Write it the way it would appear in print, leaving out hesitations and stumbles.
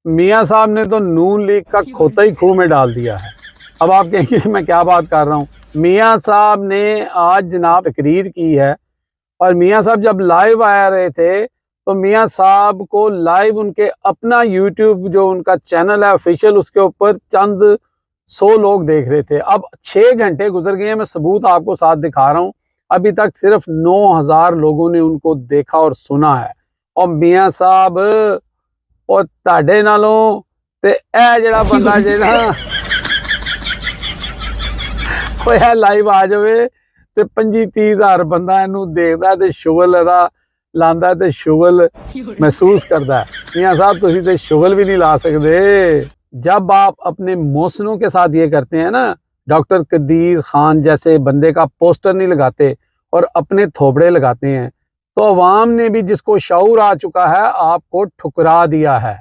मियाँ साहब ने तो नून लीग का खोता ही खूह में डाल दिया है। अब आप कहेंगे मैं क्या बात कर रहा हूँ। मियाँ साहब ने आज जनाब तकरीर की है और मियाँ साहब जब लाइव आ रहे थे तो मियाँ साहब को लाइव उनके अपना यूट्यूब जो उनका चैनल है ऑफिशियल, उसके ऊपर चंद 100 लोग देख रहे थे। अब 6 घंटे गुजर गए हैं, मैं सबूत आपको साथ दिखा रहा हूँ। अभी तक सिर्फ 9000 लोगों ने उनको देखा और सुना है। और मियाँ साहब और ਤੁਹਾਡੇ ਨਾਲੋਂ ਤੇ ਇਹ ਜਿਹੜਾ ਬੰਦਾ ਜਿਹੜਾ ਹੋਇਆ ਲਾਈਵ ਆ ਜਾਵੇ ਤੇ 25-30 ਹਜ਼ਾਰ ਬੰਦਾ ਇਹਨੂੰ ਦੇਖਦਾ ਤੇ ਸ਼ੁਗਲ ਇਹਦਾ ਲਾਂਦਾ ਤੇ ਸ਼ੁਗल महसूस करता है। मियाँ साहब तुसी ते शुगल भी नहीं ला सकते। जब आप अपने मौसनों के साथ ये करते हैं ना, डॉक्टर कदीर खान जैसे बंदे का पोस्टर नहीं लगाते और अपने थोबड़े लगाते हैं, तो अवाम ने भी जिसको शऊर आ चुका है आपको ठुकरा दिया है।